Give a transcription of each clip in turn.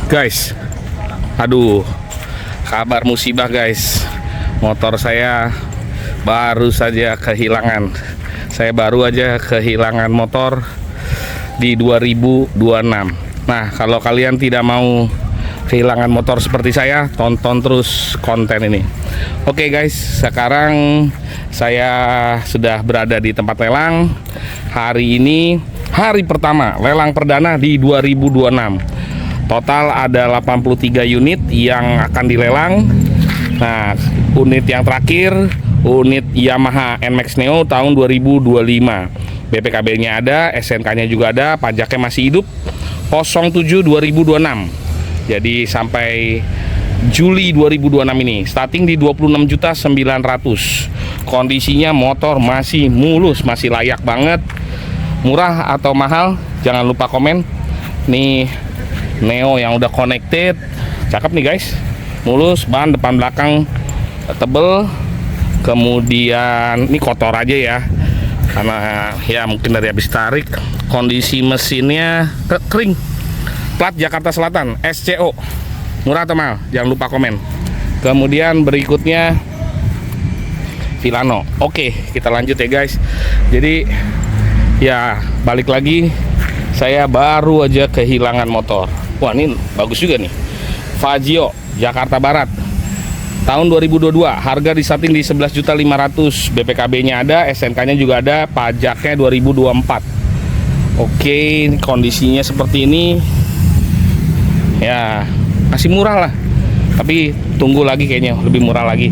Guys, aduh, kabar musibah guys. Motor saya baru saja kehilangan. Saya baru aja kehilangan motor di 2026. Nah, kalau kalian tidak mau kehilangan motor seperti saya, tonton terus konten ini. Oke guys, sekarang saya sudah berada di tempat lelang. Hari ini hari pertama lelang perdana di 2026. Total ada 83 unit yang akan dilelang. Nah, unit yang terakhir unit Yamaha NMAX Neo tahun 2025. BPKB-nya ada, SNK-nya juga ada, pajaknya masih hidup. 07/2026. Jadi sampai Juli 2026 ini, starting di 26.900.000. Kondisinya motor masih mulus, masih layak banget. Murah atau mahal? Jangan lupa komen. Nih Neo yang udah connected, cakep nih guys, mulus, ban depan belakang tebel. Kemudian ini kotor aja ya, karena ya mungkin dari habis tarik. Kondisi mesinnya kering. Plat Jakarta Selatan, SCO. Murah atau mahal? Jangan lupa komen. Kemudian berikutnya Vilano. Oke, kita lanjut ya guys. Jadi ya balik lagi, saya baru aja kehilangan motor. Wah, ini bagus juga nih. Fazio, Jakarta Barat. Tahun 2022, harga di starting di 11.500.000. BPKB-nya ada, SNK-nya juga ada, pajaknya 2024. Oke, kondisinya seperti ini. Ya, masih murah lah. Tapi tunggu lagi kayaknya lebih murah lagi.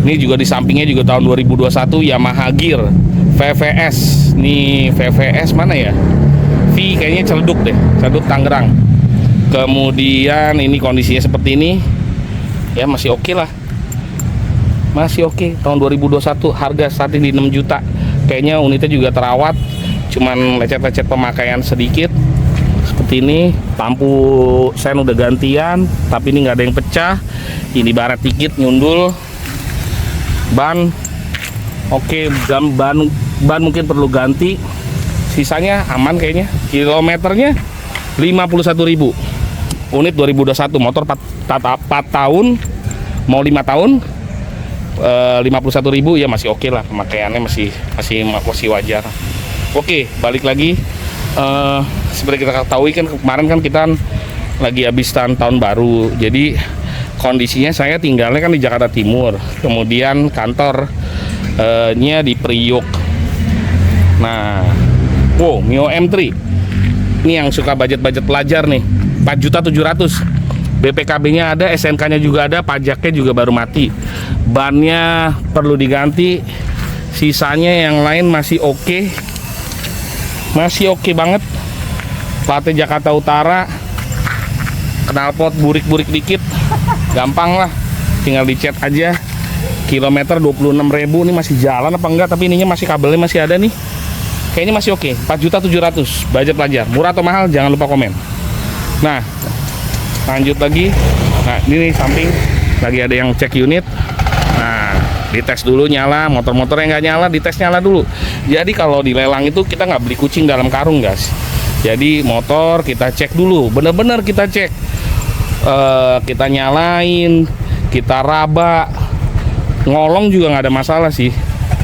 Ini juga di sampingnya juga tahun 2021 Yamaha Gear VVS. Nih VVS mana ya? V kayaknya Celeduk deh, Celeduk Tangerang. Kemudian ini kondisinya seperti ini. Ya masih oke lah. Masih oke. Tahun 2021 harga starting di 6 juta. Kayaknya unitnya juga terawat. Cuman lecet-lecet pemakaian sedikit. Seperti ini. Lampu sen udah gantian, tapi ini nggak ada yang pecah. Ini baret dikit nyundul. Ban oke, ban mungkin perlu ganti. Sisanya aman kayaknya. Kilometernya 51.000. Unit 2021, motor 4 tahun mau 5 tahun. 51.000 ya masih oke lah, pemakaiannya masih wajar. Oke, balik lagi. Seperti kita ketahui kan kemarin kan kita lagi habis tahun baru. Jadi kondisinya saya tinggalnya kan di Jakarta Timur. Kemudian kantornya di Priuk. Nah, wow, Mio M3. Ini yang suka budget pelajar nih, 4.700.000. BPKB-nya ada, SNK-nya juga ada, pajaknya juga baru mati. Bannya perlu diganti. Sisanya yang lain masih oke. Masih oke banget. Platnya Jakarta Utara. Knalpot burik-burik dikit. Gampang lah. Tinggal dicat aja. Kilometer 26.000. Ini masih jalan apa enggak? Tapi ininya masih kabelnya masih ada nih. Kayaknya masih oke. 4.700.000. Budget pelajar. Murah atau mahal? Jangan lupa komen. Nah, lanjut lagi. Nah, ini nih samping lagi ada yang cek unit. Nah, dites dulu nyala. Motor-motor yang nggak nyala, dites nyala dulu. Jadi kalau dilelang itu kita nggak beli kucing dalam karung guys. Jadi motor kita cek dulu. Bener-bener kita cek. Kita nyalain, kita raba, ngolong juga nggak ada masalah sih.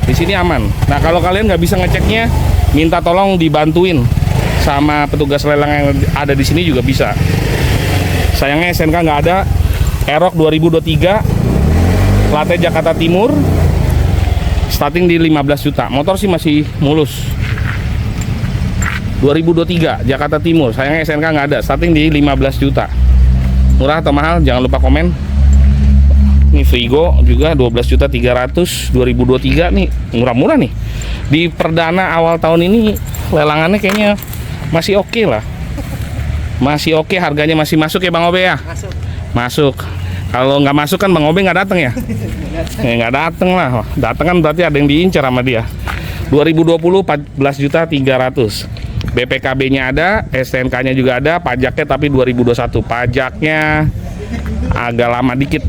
Di sini aman. Nah, kalau kalian nggak bisa ngeceknya, minta tolong dibantuin sama petugas lelang yang ada di sini juga bisa. Sayangnya SNK nggak ada. Aerox 2023, platnya Jakarta Timur, starting di 15 juta. Motor sih masih mulus. 2023 Jakarta Timur. Sayangnya SNK nggak ada. Starting di 15 juta. Murah atau mahal? Jangan lupa komen. Ini Frigo juga 12.300.000 2023 nih, murah-murah nih. Di perdana awal tahun ini lelangannya kayaknya masih oke lah. Masih oke, harganya masih masuk ya Bang Obe ya? Masuk. Kalau nggak masuk kan Bang Obe nggak datang ya? Nggak datang lah. Datang kan berarti ada yang diincar sama dia. 2020 14.300.000. BPKB-nya ada, STNK-nya juga ada, pajaknya tapi 2021. Pajaknya agak lama dikit.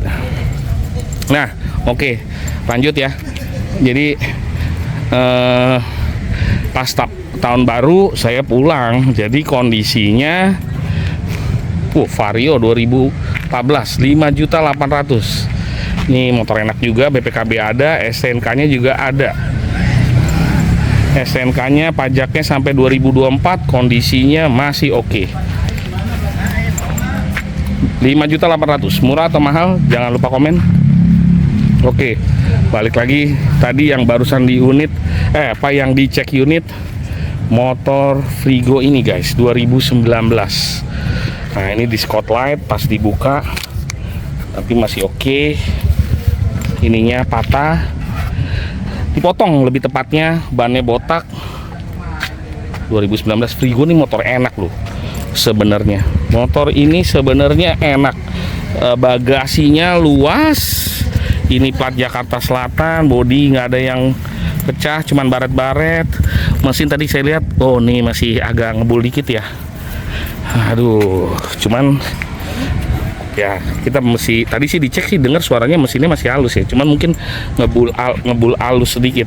Nah, oke, lanjut ya. Jadi pas tahun baru saya pulang, jadi kondisinya Vario 2014 5.800.000. Ini motor enak juga, BPKB ada, STNK-nya juga ada. STNK-nya pajaknya sampai 2024, kondisinya masih oke. 5.800.000, murah atau mahal? Jangan lupa komen. Oke, balik lagi tadi yang barusan di unit, yang dicek unit motor Frigo ini guys, 2019. Nah ini di Spotlight pas dibuka, tapi masih oke. Ininya patah, dipotong lebih tepatnya, bannya botak. 2019 Frigo ini motor enak loh. Sebenarnya motor ini sebenarnya enak, bagasinya luas. Ini plat Jakarta Selatan, bodi nggak ada yang pecah, cuman baret-baret. Mesin tadi saya lihat, oh nih masih agak ngebul dikit ya. Aduh, cuman ya kita mesti tadi sih dicek sih dengar suaranya mesinnya masih halus ya, cuman mungkin ngebul halus sedikit.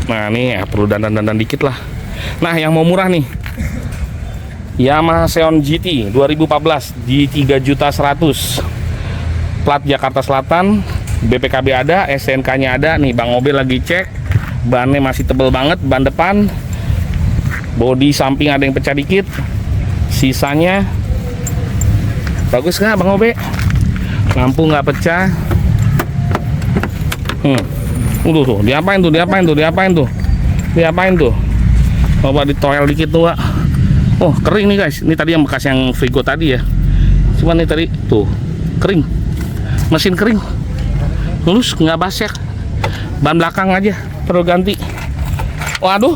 Nah ini ya, perlu dandan-dandan dikit lah. Nah yang mau murah nih, Yamaha Xeon GT 2014 di 3.100.000, plat Jakarta Selatan, BPKB ada, STNK-nya ada. Nih Bang Obe lagi cek, bannya masih tebel banget, ban depan, bodi samping ada yang pecah dikit, sisanya bagus nggak Bang Obe? Lampu nggak pecah. Tuh, diapain tuh? Coba ditoel dikit tuh, Wak. Oh kering nih guys, ini tadi yang bekas yang Frigo tadi ya. Cuman nih tadi tuh kering, mesin kering, mulus nggak basek. Ban belakang aja perlu ganti. Waduh,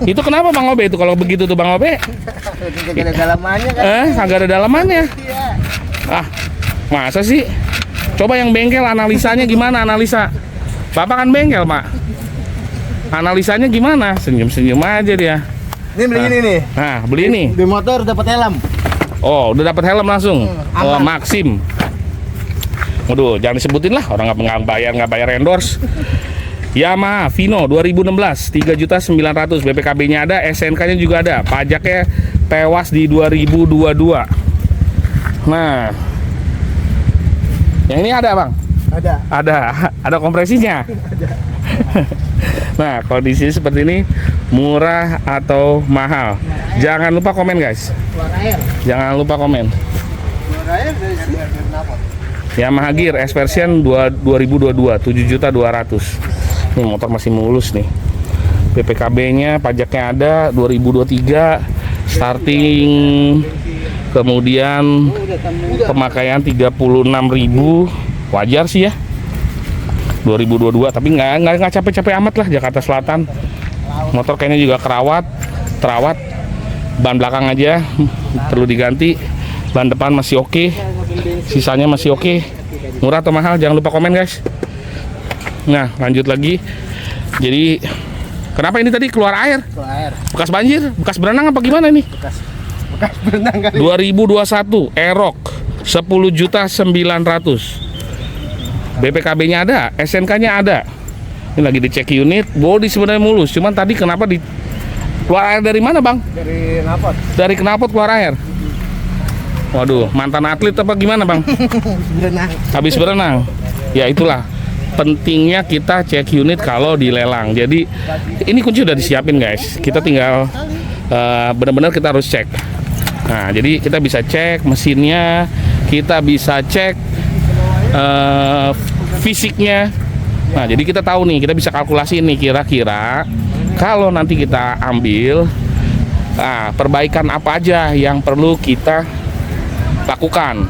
itu kenapa Bang Obe itu kalau begitu tuh Bang Obe? Kagak ada dalamannya kan? Kagak ada dalamannya. Iya. Ah, masa sih? Coba yang bengkel analisanya gimana analisa? Bapak kan bengkel Pak. Analisanya gimana? Senyum-senyum aja dia. Ini beli ini nih. Nah, beli ini. Di motor dapat helm. Oh, udah dapat helm langsung. Oh, aman. Maxim. Waduh, jangan disebutin lah, orang nggak bayar endorse. Yamaha Vino 2016 3.900.000, BPKB-nya ada, SNK-nya juga ada, pajaknya tewas di 2022. Nah, yang ini ada Bang? Ada kompresinya. Ada. Nah, kondisi seperti ini murah atau mahal? Jangan lupa komen guys. Keluar air. Jangan lupa komen. Keluar air dari kenapa? Yamaha Gear S version 2022 7.200.000. Ini motor masih mulus nih. BPKB-nya pajaknya ada 2023, starting, kemudian pemakaian 36.000, wajar sih ya. 2022, tapi nggak capek-capek amat lah. Jakarta Selatan, motor kayaknya juga terawat, ban belakang aja perlu diganti, ban depan masih oke, sisanya masih oke. Murah atau mahal? Jangan lupa komen guys. Nah lanjut lagi. Jadi kenapa ini tadi keluar air? Keluar air. Bekas banjir, bekas berenang apa gimana nih? Bekas berenang kali. 2021 Aerox 10.900.000, BPKB-nya ada, SNK-nya ada. Ini lagi dicek unit, bodi sebenarnya mulus. Cuman tadi kenapa keluar air dari mana Bang? Dari knalpot. Dari knalpot keluar air. Waduh, mantan atlet apa gimana Bang? Berenang. Habis berenang. Ya itulah pentingnya kita cek unit kalau dilelang. Jadi ini kunci udah disiapin guys. Kita tinggal benar-benar kita harus cek. Nah, jadi kita bisa cek mesinnya, kita bisa cek fisiknya. Nah, jadi kita tahu nih, kita bisa kalkulasi nih kira-kira kalau nanti kita ambil, perbaikan apa aja yang perlu kita lakukan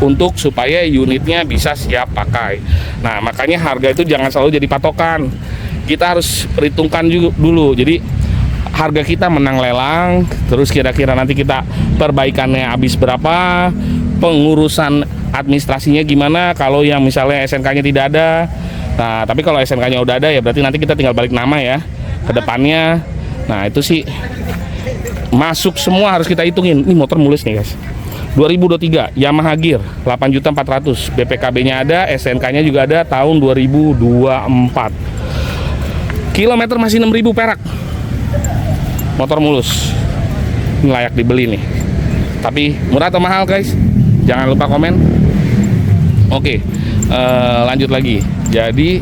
untuk supaya unitnya bisa siap pakai. Nah, makanya harga itu jangan selalu jadi patokan. Kita harus perhitungkan juga dulu. Jadi harga kita menang lelang, terus kira-kira nanti kita perbaikannya habis berapa, pengurusan administrasinya gimana kalau yang misalnya SNK-nya tidak ada. Nah, tapi kalau SNK-nya udah ada ya berarti nanti kita tinggal balik nama ya ke depannya. Nah, itu sih masuk semua harus kita hitungin. Ini motor mulus nih guys. 2023 Yamaha Gear 8.400.000, BPKB-nya ada, SNK-nya juga ada, tahun 2024. Kilometer masih 6.000 perak. Motor mulus. Ini layak dibeli nih. Tapi murah atau mahal guys? Jangan lupa komen. Oke, lanjut lagi. Jadi,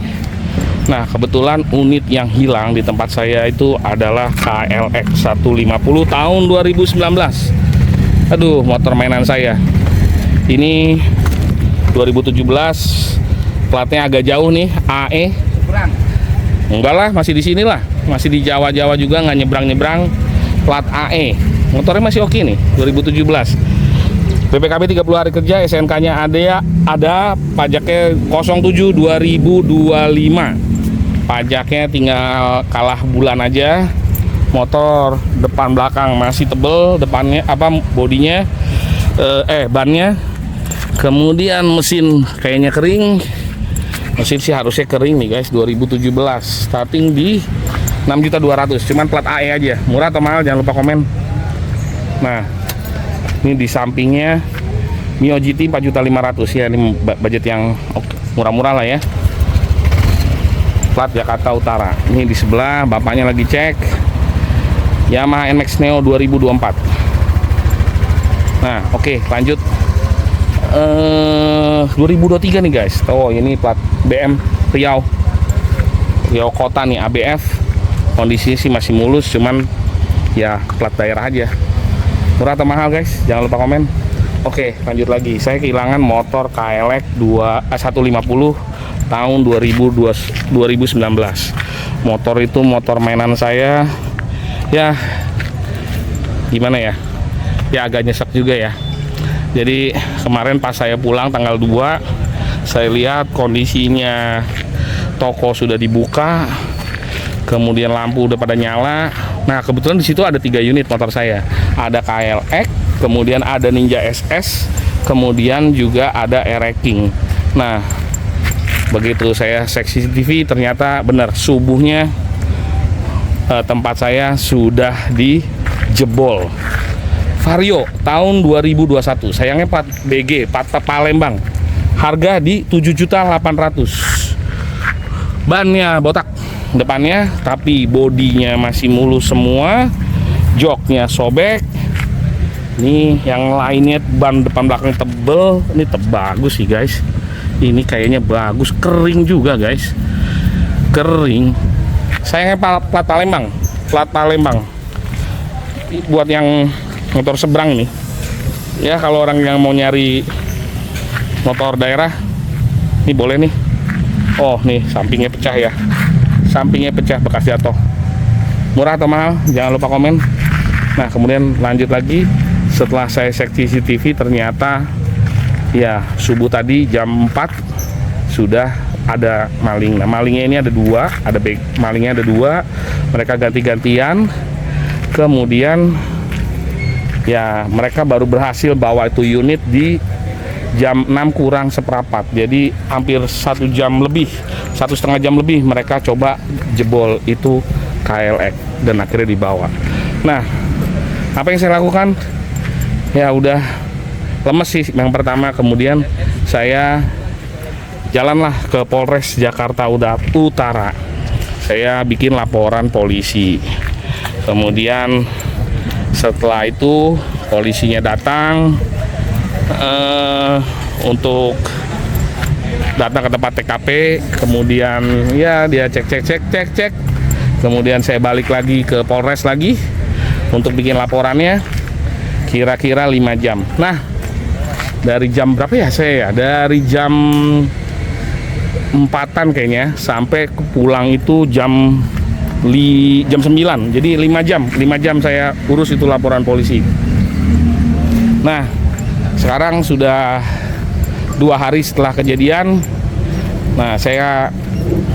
nah kebetulan unit yang hilang di tempat saya itu adalah KLX 150 tahun 2019. Aduh, motor mainan saya. Ini 2017, platnya agak jauh nih, AE. Enggak lah, masih di sini lah, masih di Jawa-Jawa juga, nggak nyebrang-nyebrang. Plat AE, motornya masih oke nih, 2017. BPKB 30 hari kerja, SNK-nya ada, pajaknya 07 2025. Pajaknya tinggal kalah bulan aja. Motor depan belakang masih tebel, depannya bodinya, bannya. Kemudian mesin kayaknya kering. Mesin sih harusnya kering nih guys, 2017. Starting di 6.200.000, cuman plat AE aja. Murah atau mahal? Jangan lupa komen. Nah, ini di sampingnya Mio GT 4.500.000 ya, ini budget yang murah-murah lah ya. Plat Jakarta Utara. Ini di sebelah bapaknya lagi cek Yamaha NMAX Neo 2024. Nah, oke, lanjut. 2023 nih guys. Oh, ini plat BM Riau Kota nih, ABF. Kondisinya sih masih mulus, cuman ya plat daerah aja. Murah atau mahal guys? Jangan lupa komen. Oke, lanjut lagi. Saya kehilangan motor KLX 150 tahun 2019. Motor itu motor mainan saya. Ya, gimana ya? Ya agak nyesek juga ya. Jadi kemarin pas saya pulang tanggal 2, saya lihat kondisinya toko sudah dibuka, kemudian lampu udah pada nyala. Nah, kebetulan di situ ada 3 unit motor saya. Ada KLX, kemudian ada Ninja SS, kemudian juga ada R-King. Nah, begitu saya cek CCTV, ternyata benar subuhnya tempat saya sudah dijebol. Vario tahun 2021, sayangnya plat BG, plat Palembang, harga di 7.800.000. Bannya botak depannya, tapi bodinya masih mulus semua, joknya sobek. Nih yang lainnya ban depan belakang tebel, ini bagus sih guys. Ini kayaknya bagus, kering juga guys, kering. Sayangnya plat Palembang. Buat yang motor seberang nih ya, kalau orang yang mau nyari motor daerah ini boleh nih. Oh nih, sampingnya pecah ya, sampingnya pecah bekas jatuh. Murah atau mahal? Jangan lupa komen. Nah, kemudian lanjut lagi, setelah saya cek CCTV ternyata ya subuh tadi jam 4 sudah ada maling. Nah, malingnya ini ada 2, malingnya ada 2, mereka ganti-gantian. Kemudian ya mereka baru berhasil bawa itu unit di jam 6 kurang seperempat. Jadi hampir 1 jam lebih, 1,5 jam lebih mereka coba jebol itu KLX dan akhirnya dibawa. Nah, apa yang saya lakukan? Ya udah lemes sih yang pertama. Kemudian saya jalanlah ke Polres Jakarta Utara. Saya bikin laporan polisi. Kemudian setelah itu polisinya datang untuk datang ke tempat TKP. Kemudian ya dia cek. Kemudian saya balik lagi ke Polres lagi untuk bikin laporannya, kira-kira 5 jam. Nah, dari jam berapa ya saya ya? Dari jam 4-an kayaknya sampai pulang itu jam 9. Jadi 5 jam saya urus itu laporan polisi. Nah, sekarang sudah 2 hari setelah kejadian. Nah, saya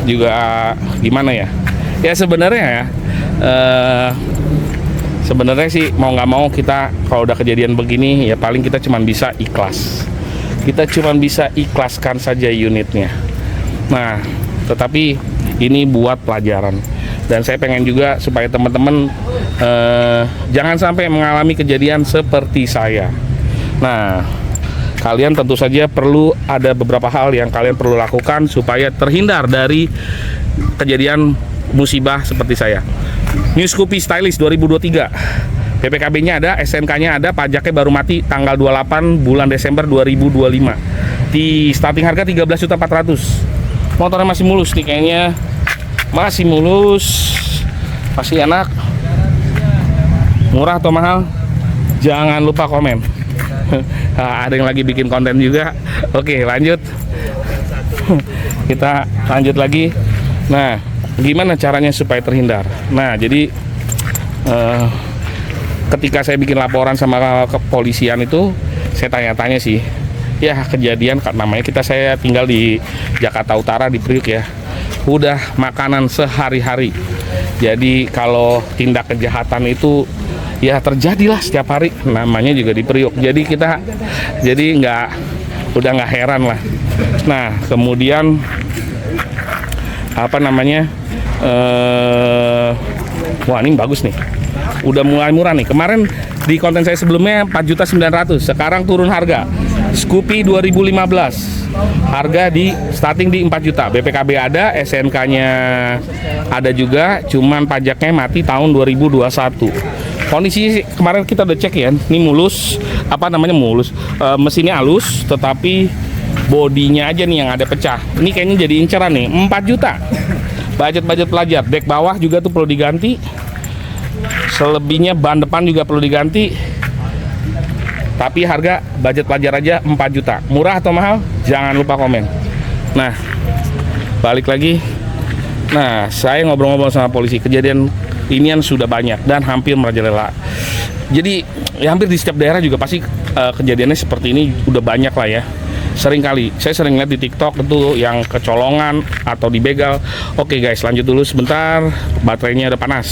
juga gimana ya? Ya sebenarnya sih mau nggak mau kita kalau udah kejadian begini ya paling kita cuman bisa ikhlas. Kita cuman bisa ikhlaskan saja unitnya. Nah, tetapi ini buat pelajaran. Dan saya pengen juga supaya teman-teman jangan sampai mengalami kejadian seperti saya. Nah, kalian tentu saja perlu ada beberapa hal yang kalian perlu lakukan supaya terhindar dari kejadian musibah seperti saya. New Scoopy Stylish 2023 PPKB-nya ada, SNK-nya ada, pajaknya baru mati tanggal 28 bulan Desember 2025. Di starting harga 13.400.000. Motornya masih mulus nih kayaknya. Masih mulus. Masih enak. Murah atau mahal? Jangan lupa komen. Ada yang lagi bikin konten juga. Oke, lanjut. Kita lanjut lagi. Nah, gimana caranya supaya terhindar? Nah, jadi ketika saya bikin laporan sama kepolisian itu, saya tanya-tanya sih. Ya, kejadian namanya saya tinggal di Jakarta Utara di Priuk ya. Udah makanan sehari-hari. Jadi kalau tindak kejahatan itu ya terjadilah setiap hari, namanya juga di Priuk. Jadi udah nggak heran lah. Nah, kemudian apa namanya? Wah, ini bagus nih. Udah mulai murah nih. Kemarin di konten saya sebelumnya 4.900.000, sekarang turun harga. Scoopy 2015. Harga di starting di 4 juta. BPKB ada, SNK-nya ada juga, cuman pajaknya mati tahun 2021. Kondisi kemarin kita udah cek ya, ini mulus, mesinnya halus, tetapi bodinya aja nih yang ada pecah. Ini kayaknya jadi inceran nih, 4 juta. Budget pelajar, dek bawah juga tuh perlu diganti. Selebihnya ban depan juga perlu diganti. Tapi harga budget pelajar aja 4 juta. Murah atau mahal? Jangan lupa komen. Nah, balik lagi. Nah, saya ngobrol-ngobrol sama polisi. Kejadian inian sudah banyak dan hampir merajalela. Jadi ya hampir di setiap daerah juga pasti kejadiannya seperti ini udah banyak lah ya. Sering kali, saya sering lihat di TikTok itu yang kecolongan atau dibegal. Oke guys, lanjut dulu sebentar, baterainya udah panas.